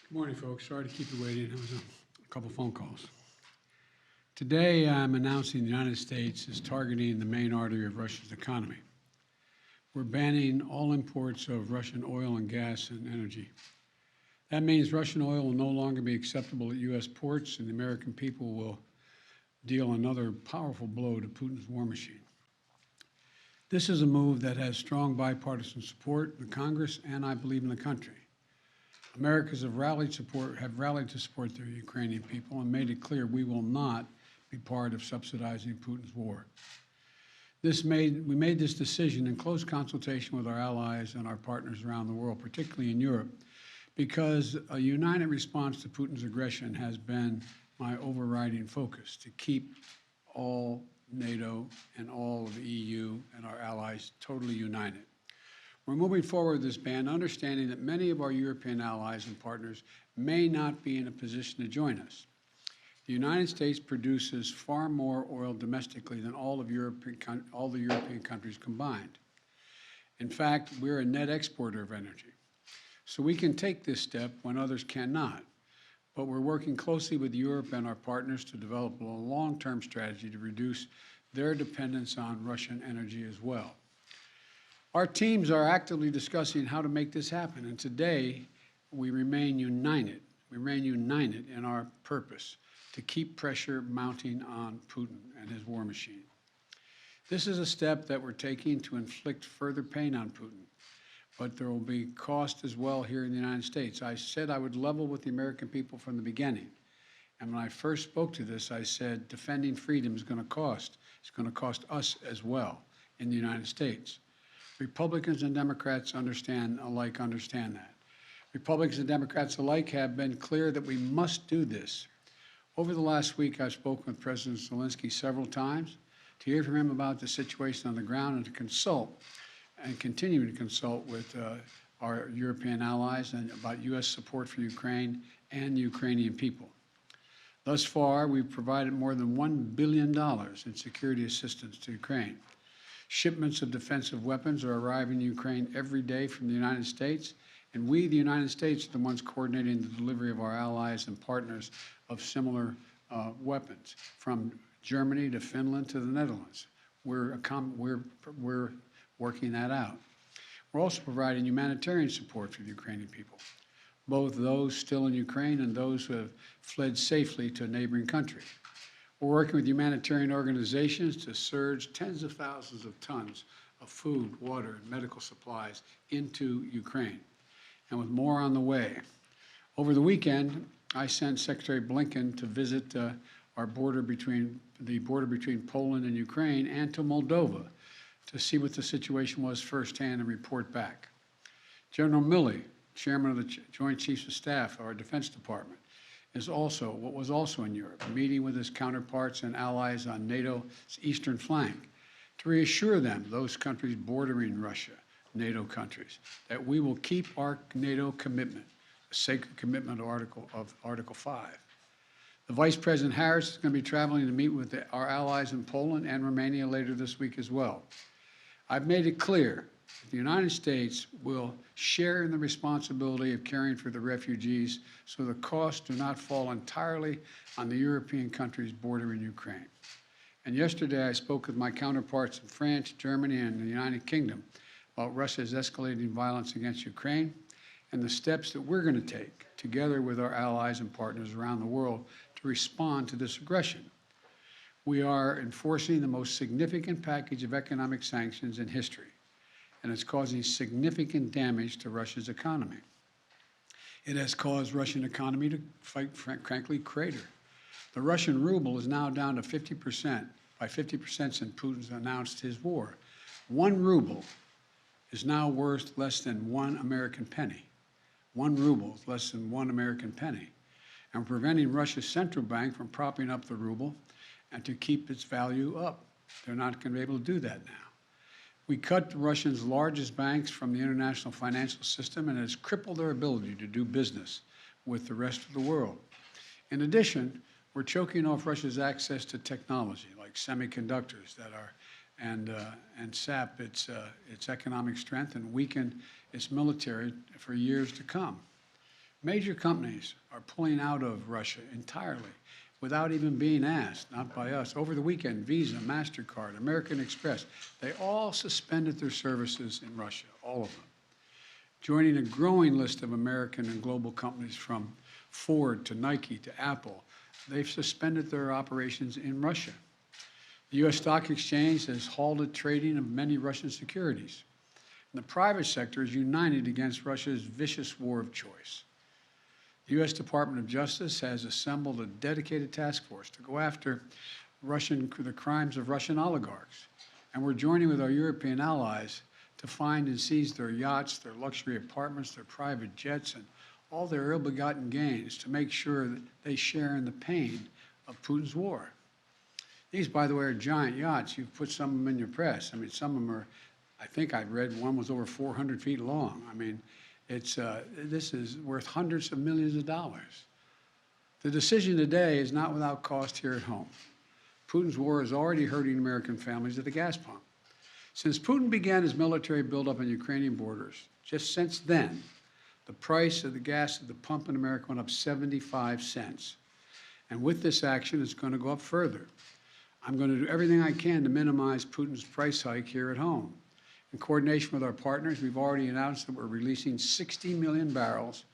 Good morning, folks. Sorry to keep you waiting. There was a couple phone calls. Today, I'm announcing the United States is targeting the main artery of Russia's economy. We're banning all imports of Russian oil and gas and energy. That means Russian oil will no longer be acceptable at U.S. ports, and the American people will deal another powerful blow to Putin's war machine. This is a move that has strong bipartisan support in the Congress and, I believe, in the country. Americans have rallied to support their Ukrainian people and made it clear we will not be part of subsidizing Putin's war. We made this decision in close consultation with our allies and our partners around the world, particularly in Europe, because a united response to Putin's aggression has been my overriding focus, to keep all NATO and all of the EU and our allies totally united. We're moving forward with this ban, understanding that many of our European allies and partners may not be in a position to join us. The United States produces far more oil domestically than all the European countries combined. In fact, we're a net exporter of energy. So we can take this step when others cannot. But we're working closely with Europe and our partners to develop a long-term strategy to reduce their dependence on Russian energy as well. Our teams are actively discussing how to make this happen, and today we remain united. We remain united in our purpose to keep pressure mounting on Putin and his war machine. This is a step that we're taking to inflict further pain on Putin, but there will be cost as well here in the United States. I said I would level with the American people from the beginning, and when I first spoke to this, I said defending freedom is going to cost. It's going to cost us as well in the United States. Republicans and Democrats understand that. Republicans and Democrats alike have been clear that we must do this. Over the last week, I've spoken with President Zelensky several times to hear from him about the situation on the ground and to consult and continue to consult with our European allies and about U.S. support for Ukraine and the Ukrainian people. Thus far, we've provided more than $1 billion in security assistance to Ukraine. Shipments of defensive weapons are arriving in Ukraine every day from the United States, and we, the United States, are the ones coordinating the delivery of our allies and partners of similar weapons, from Germany to Finland to the Netherlands. We're working that out. We're also providing humanitarian support for the Ukrainian people, both those still in Ukraine and those who have fled safely to a neighboring country. We're working with humanitarian organizations to surge tens of thousands of tons of food, water, and medical supplies into Ukraine, and with more on the way. Over the weekend, I sent Secretary Blinken to visit the border between Poland and Ukraine and to Moldova to see what the situation was firsthand and report back. General Milley, Chairman of the Joint Chiefs of Staff of our Defense Department, was also in Europe, meeting with his counterparts and allies on NATO's eastern flank to reassure them, those countries bordering Russia, NATO countries, that we will keep our NATO commitment, the sacred commitment of Article 5. The Vice President Harris is going to be traveling to meet with our allies in Poland and Romania later this week as well. I've made it clear that the United States will share in the responsibility of caring for the refugees so the costs do not fall entirely on the European countries bordering Ukraine. And yesterday I spoke with my counterparts in France, Germany, and the United Kingdom about Russia's escalating violence against Ukraine and the steps that we're going to take together with our allies and partners around the world to respond to this aggression. We are enforcing the most significant package of economic sanctions in history, and it's causing significant damage to Russia's economy. It has caused Russian economy to, frankly, crater. The Russian ruble is now down to 50%, by 50% since Putin's announced his war. 1 ruble is now worth less than 1 American penny. 1 ruble is less than 1 American penny. And we're preventing Russia's central bank from propping up the ruble and to keep its value up. They're not going to be able to do that now. We cut Russia's largest banks from the international financial system, and it has crippled their ability to do business with the rest of the world. In addition, we're choking off Russia's access to technology like semiconductors and sap its economic strength and weaken its military for years to come. Major companies are pulling out of Russia entirely without even being asked, not by us. Over the weekend, Visa, MasterCard, American Express, they all suspended their services in Russia, all of them, joining a growing list of American and global companies from Ford to Nike to Apple. They've suspended their operations in Russia. The U.S. Stock Exchange has halted trading of many Russian securities. And the private sector is united against Russia's vicious war of choice. The U.S. Department of Justice has assembled a dedicated task force to go after the crimes of Russian oligarchs. And we're joining with our European allies to find and seize their yachts, their luxury apartments, their private jets, and all their ill-begotten gains to make sure that they share in the pain of Putin's war. These, by the way, are giant yachts. You've put some of them in your press. I mean, some of them are, I think I read one was over 400 feet long. I mean, this is worth hundreds of millions of dollars. The decision today is not without cost here at home. Putin's war is already hurting American families at the gas pump. Since Putin began his military buildup on Ukrainian borders, just since then, the price of the gas at the pump in America went up 75 cents. And with this action, it's going to go up further. I'm going to do everything I can to minimize Putin's price hike here at home. In coordination with our partners, we've already announced that we're releasing 60 million barrels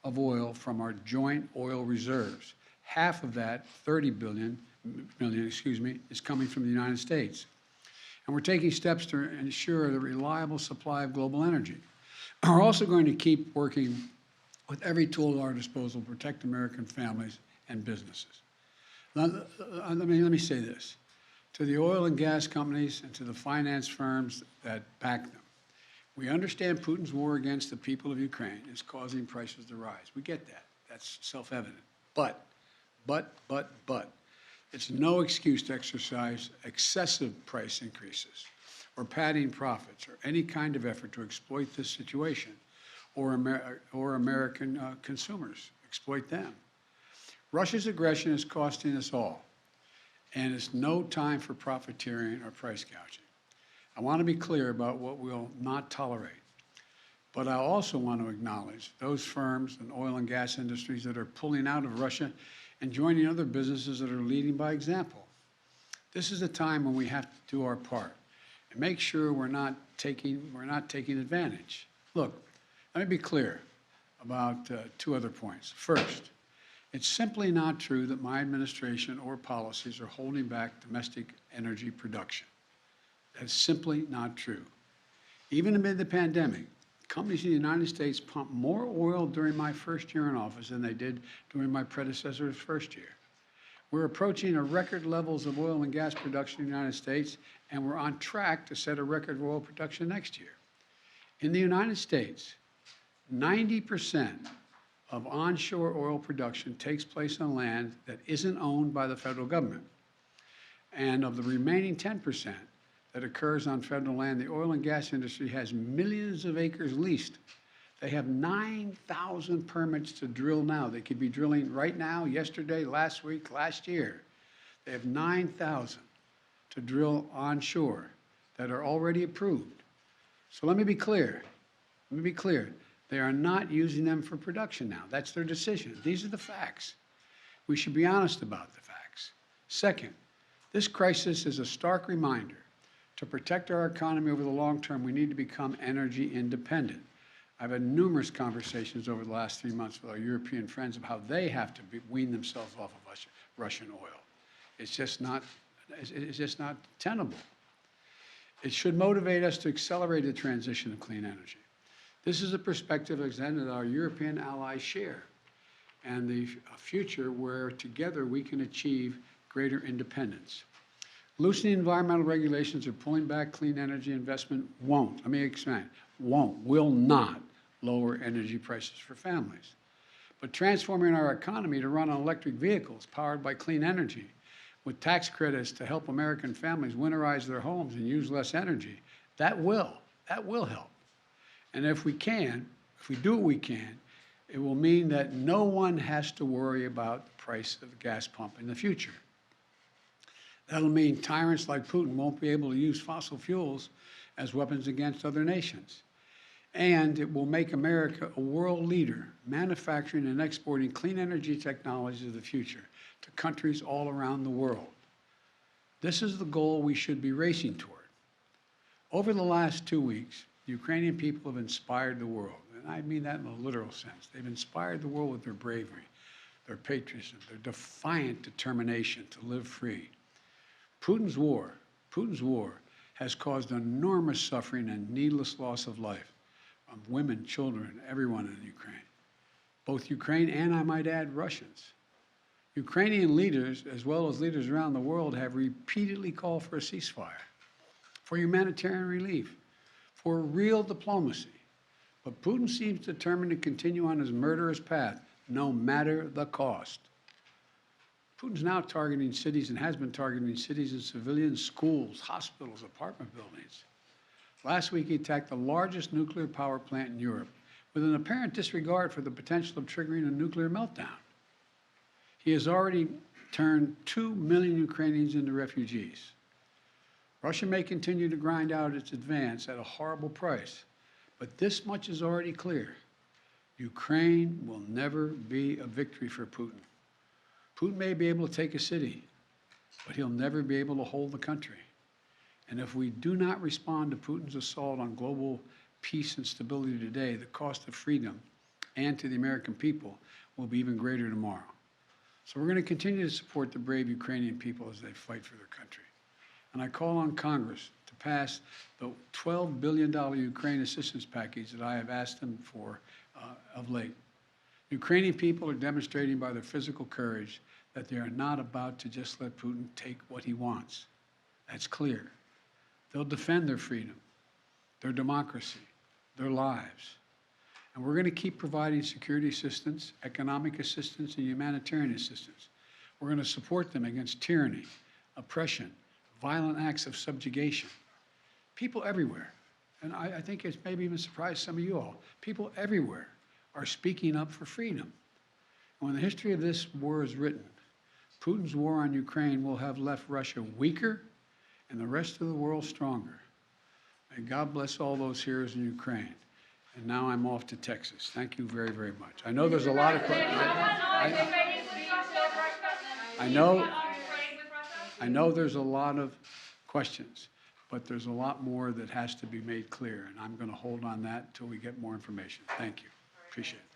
of oil from our joint oil reserves. Half of that, 30 million, is coming from the United States. And we're taking steps to ensure the reliable supply of global energy. We're also going to keep working with every tool at our disposal to protect American families and businesses. Now, let me say this. To the oil and gas companies and to the finance firms that back them, we understand Putin's war against the people of Ukraine is causing prices to rise. We get that. That's self-evident. But, it's no excuse to exercise excessive price increases or padding profits or any kind of effort to exploit this situation or American consumers, exploit them. Russia's aggression is costing us all, and it's no time for profiteering or price gouging. I want to be clear about what we'll not tolerate, but I also want to acknowledge those firms and oil and gas industries that are pulling out of Russia and joining other businesses that are leading by example. This is a time when we have to do our part and make sure we're not taking advantage. Look, let me be clear about two other points. First, it's simply not true that my administration or policies are holding back domestic energy production. That's simply not true. Even amid the pandemic, companies in the United States pumped more oil during my first year in office than they did during my predecessor's first year. We're approaching a record levels of oil and gas production in the United States, and we're on track to set a record of oil production next year. In the United States, 90% of onshore oil production takes place on land that isn't owned by the federal government. And of the remaining 10% that occurs on federal land, the oil and gas industry has millions of acres leased. They have 9,000 permits to drill now. They could be drilling right now, yesterday, last week, last year. They have 9,000 to drill onshore that are already approved. So let me be clear. Let me be clear. They are not using them for production now. That's their decision. These are the facts. We should be honest about the facts. Second, this crisis is a stark reminder to protect our economy over the long term, we need to become energy independent. I've had numerous conversations over the last 3 months with our European friends of how they have to wean themselves off of Russian oil. It's just not tenable. It should motivate us to accelerate the transition to clean energy. This is a perspective that our European allies share, and the future where together we can achieve greater independence. Loosening environmental regulations or pulling back clean energy investment won't, let me expand, will not lower energy prices for families. But transforming our economy to run on electric vehicles powered by clean energy with tax credits to help American families winterize their homes and use less energy, that will help. And if we do what we can, it will mean that no one has to worry about the price of the gas pump in the future. That'll mean tyrants like Putin won't be able to use fossil fuels as weapons against other nations. And it will make America a world leader, manufacturing and exporting clean energy technologies of the future to countries all around the world. This is the goal we should be racing toward. Over the last 2 weeks, the Ukrainian people have inspired the world, and I mean that in a literal sense. They've inspired the world with their bravery, their patriotism, their defiant determination to live free. Putin's war has caused enormous suffering and needless loss of life from women, children, everyone in Ukraine. Both Ukraine and, I might add, Russians. Ukrainian leaders, as well as leaders around the world, have repeatedly called for a ceasefire, for humanitarian relief, for real diplomacy. But Putin seems determined to continue on his murderous path, no matter the cost. Putin's now targeting cities and has been targeting cities and civilians, schools, hospitals, apartment buildings. Last week, he attacked the largest nuclear power plant in Europe with an apparent disregard for the potential of triggering a nuclear meltdown. He has already turned 2 million Ukrainians into refugees. Russia may continue to grind out its advance at a horrible price, but this much is already clear. Ukraine will never be a victory for Putin. Putin may be able to take a city, but he'll never be able to hold the country. And if we do not respond to Putin's assault on global peace and stability today, the cost of freedom and to the American people will be even greater tomorrow. So we're going to continue to support the brave Ukrainian people as they fight for their country. And I call on Congress to pass the $12 billion Ukraine assistance package that I have asked them for of late. Ukrainian people are demonstrating by their physical courage that they are not about to just let Putin take what he wants. That's clear. They'll defend their freedom, their democracy, their lives. And we're going to keep providing security assistance, economic assistance, and humanitarian assistance. We're going to support them against tyranny, oppression, violent acts of subjugation. People everywhere, and I think it's maybe even surprised some of you all, people everywhere are speaking up for freedom. And when the history of this war is written, Putin's war on Ukraine will have left Russia weaker and the rest of the world stronger. May God bless all those heroes in Ukraine. And now I'm off to Texas. Thank you very, very much. I know there's a lot of questions. I know there's a lot of questions, but there's a lot more that has to be made clear, and I'm going to hold on that until we get more information. Thank you. Appreciate it.